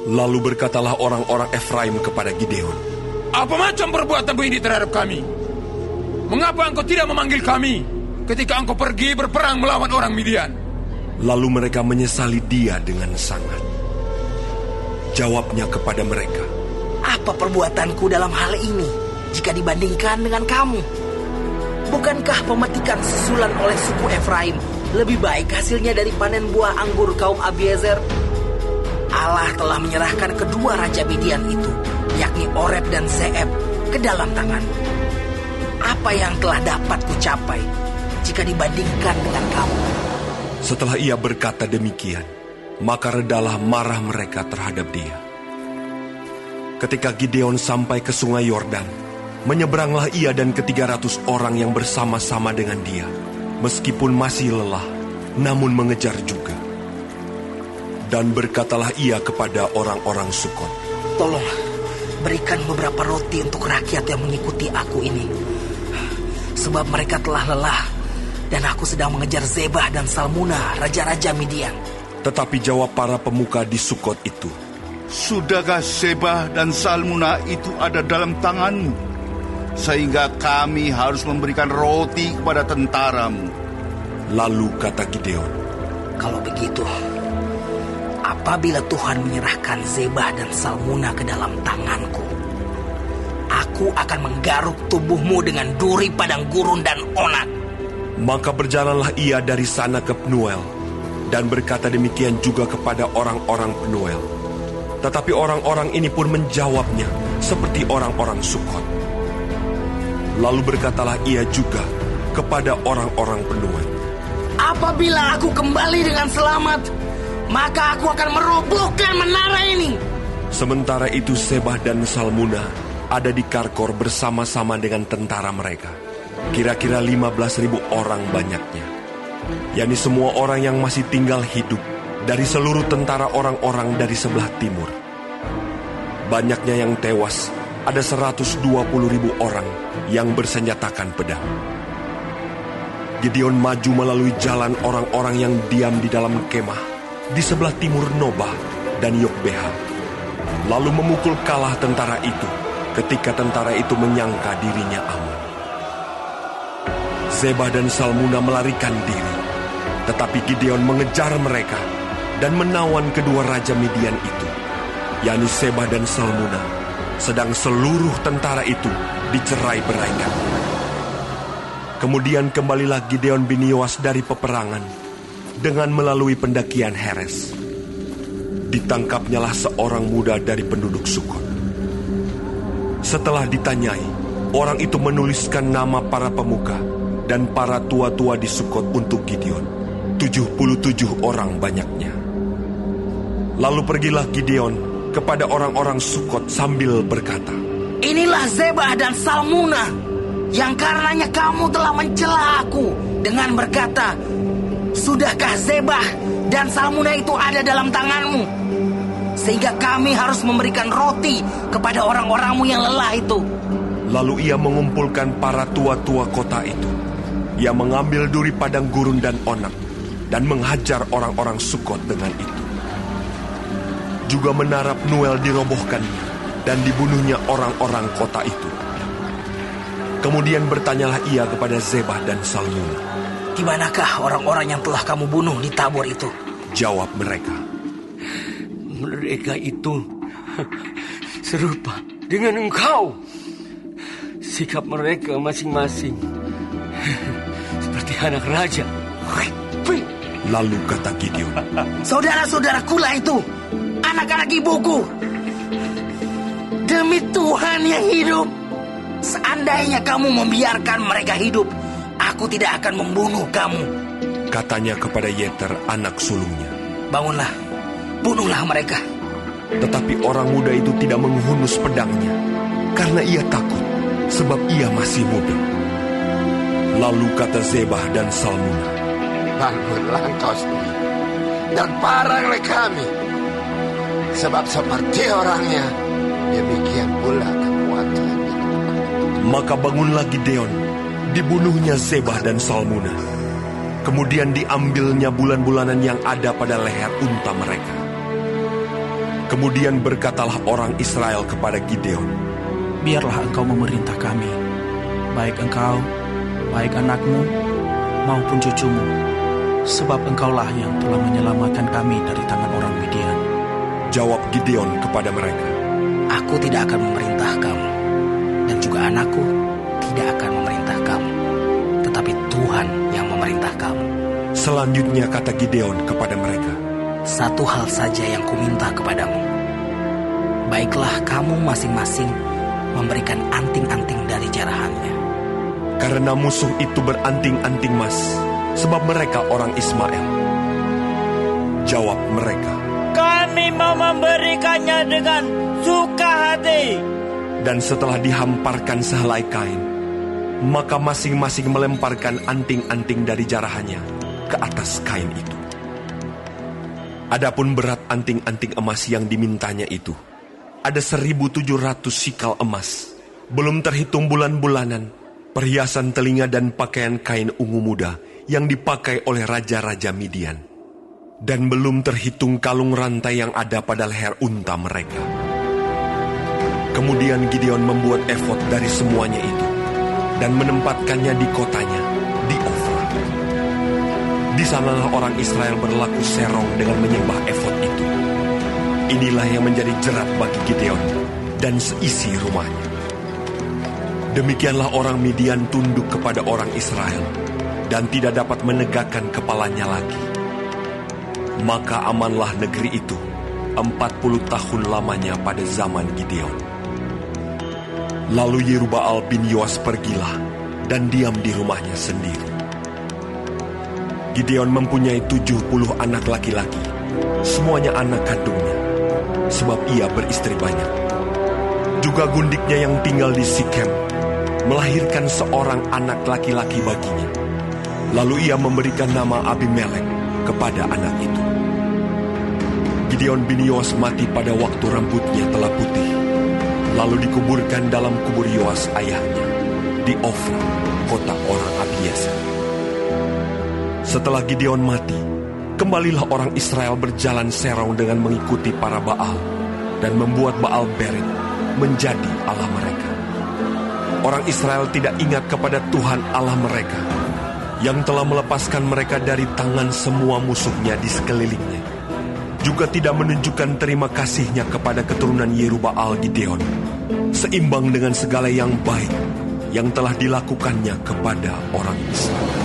Lalu berkatalah orang-orang Efraim kepada Gideon, "Apa macam perbuatanmu ini terhadap kami? Mengapa engkau tidak memanggil kami ketika engkau pergi berperang melawan orang Midian?" Lalu mereka menyesali dia dengan sangat. Jawabnya kepada mereka, "Apa perbuatanku dalam hal ini jika dibandingkan dengan kamu? Bukankah pemetikan susulan oleh suku Efraim lebih baik hasilnya dari panen buah anggur kaum Abiezer? Allah telah menyerahkan kedua raja Midian itu, yakni Oreb dan Zeeb, ke dalam tangan. Apa yang telah dapat kucapai jika dibandingkan dengan kamu?" Setelah ia berkata demikian, maka redalah marah mereka terhadap dia. Ketika Gideon sampai ke sungai Yordan, menyeberanglah ia dan ke-300 orang yang bersama-sama dengan dia, meskipun masih lelah, namun mengejar juga. Dan berkatalah ia kepada orang-orang Sukot, "Tolong berikan beberapa roti untuk rakyat yang mengikuti aku ini, sebab mereka telah lelah, dan aku sedang mengejar Zebah dan Salmuna, raja-raja Midian." Tetapi jawab para pemuka di Sukot itu, "Sudahkah Zebah dan Salmuna itu ada dalam tanganmu, sehingga kami harus memberikan roti kepada tentaramu?" Lalu kata Gideon, "Kalau begitu, apabila Tuhan menyerahkan Zebah dan Salmuna ke dalam tanganku, aku akan menggaruk tubuhmu dengan duri padang gurun dan onak." Maka berjalanlah ia dari sana ke Penuel, dan berkata demikian juga kepada orang-orang Penuel. Tetapi orang-orang ini pun menjawabnya seperti orang-orang Sukot. Lalu berkatalah ia juga kepada orang-orang Penuel, "Apabila aku kembali dengan selamat, maka aku akan merobohkan menara ini." Sementara itu Zebah dan Salmuna ada di Karkor bersama-sama dengan tentara mereka. Kira-kira 15.000 orang banyaknya, yakni semua orang yang masih tinggal hidup dari seluruh tentara orang-orang dari sebelah timur. Banyaknya yang tewas, ada 120.000 orang yang bersenjatakan pedang. Gideon maju melalui jalan orang-orang yang diam di dalam kemah di sebelah timur Nobah dan Yokbeha, lalu memukul kalah tentara itu ketika tentara itu menyangka dirinya aman. Zebah dan Salmuna melarikan diri, tetapi Gideon mengejar mereka dan menawan kedua raja Midian itu, yakni Zebah dan Salmuna, sedang seluruh tentara itu dicerai-beraikan. Kemudian kembalilah Gideon bin Yoas dari peperangan dengan melalui pendakian Heres. Ditangkapnyalah seorang muda dari penduduk Sukot. Setelah ditanyai, orang itu menuliskan nama para pemuka dan para tua-tua di Sukot untuk Gideon, 77 orang banyaknya. Lalu pergilah Gideon kepada orang-orang Sukot sambil berkata, "Inilah Zebah dan Salmuna, yang karenanya kamu telah mencela aku dengan berkata, 'Sudahkah Zebah dan Salmuna itu ada dalam tanganmu?' Sehingga kami harus memberikan roti kepada orang-orangmu yang lelah itu." Lalu ia mengumpulkan para tua-tua kota itu. Ia mengambil duri padang gurun dan onak dan menghajar orang-orang Sukot dengan itu. Juga menara Penuel dirobohkannya dan dibunuhnya orang-orang kota itu. Kemudian bertanyalah ia kepada Zebah dan Salmuna, "Di manakah orang-orang yang telah kamu bunuh di Tabor itu?" Jawab mereka, "Mereka itu serupa dengan engkau. Sikap mereka masing-masing seperti anak raja." Lalu kata Gideon, "Saudara-saudarakulah itu, anak-anak ibuku. Demi Tuhan yang hidup, seandainya kamu membiarkan mereka hidup, aku tidak akan membunuh kamu." Katanya kepada Yeter, anak sulungnya, "Bangunlah, bunuhlah mereka." Tetapi orang muda itu tidak menghunus pedangnya, karena ia takut, sebab ia masih muda. Lalu kata Zebah dan Salmuna, "Bangunlah engkau sendiri dan paranglah kami, sebab seperti orangnya, demikian pula kekuatannya." Maka bangunlah Gideon, dibunuhnya Zebah dan Salmuna. Kemudian diambilnya bulan-bulanan yang ada pada leher unta mereka. Kemudian berkatalah orang Israel kepada Gideon, biarlah engkau memerintah kami, baik engkau, baik anakmu, maupun cucumu, sebab engkaulah yang telah menyelamatkan kami dari tangan orang Midian. Jawab Gideon kepada mereka, Aku tidak akan memerintah kamu, dan juga anakku tidak akan memerintah kamu, tetapi Tuhan yang memerintah kamu. Selanjutnya kata Gideon kepada mereka, Satu hal saja yang kuminta kepadamu. Baiklah kamu masing-masing memberikan anting-anting dari jarahannya. karena musuh itu beranting-anting emas, sebab mereka orang Ismail. Jawab mereka, Kami mau memberikannya dengan suka hati. dan setelah dihamparkan sehelai kain, maka masing-masing melemparkan anting-anting dari jarahannya ke atas kain itu. Adapun berat anting-anting emas yang dimintanya itu, ada 1.700 sikal emas, belum terhitung bulan-bulanan, perhiasan telinga dan pakaian kain ungu muda yang dipakai oleh raja-raja Midian. Dan belum terhitung kalung rantai yang ada pada leher unta mereka. Kemudian Gideon membuat efod dari semuanya itu, dan menempatkannya di kotanya, di Ofra. Di sanalah orang Israel berlaku serong dengan menyembah efod itu. Inilah yang menjadi jerat bagi Gideon dan seisi rumahnya. Demikianlah orang Midian tunduk kepada orang Israel dan tidak dapat menegakkan kepalanya lagi. Maka amanlah negeri itu 40 tahun lamanya pada zaman Gideon. Lalu Yerubbaal bin Yoas pergilah dan diam di rumahnya sendiri. Gideon mempunyai 70 anak laki-laki, semuanya anak kandungnya, sebab ia beristri banyak. Juga gundiknya yang tinggal di Sikem melahirkan seorang anak laki-laki baginya. Lalu ia memberikan nama Abimelek kepada anak itu. Gideon bin Yoas mati pada waktu rambutnya telah putih, lalu dikuburkan dalam kubur Yoas ayahnya di Ofra, kota orang Abiezer. Setelah Gideon mati, kembalilah orang Israel berjalan serong dengan mengikuti para Baal dan membuat Baal Berit menjadi Allah mereka. Orang Israel tidak ingat kepada Tuhan Allah mereka yang telah melepaskan mereka dari tangan semua musuhnya di sekelilingnya. Juga tidak menunjukkan terima kasihnya kepada keturunan Yerubbaal Gideon, seimbang dengan segala yang baik yang telah dilakukannya kepada orang Israel.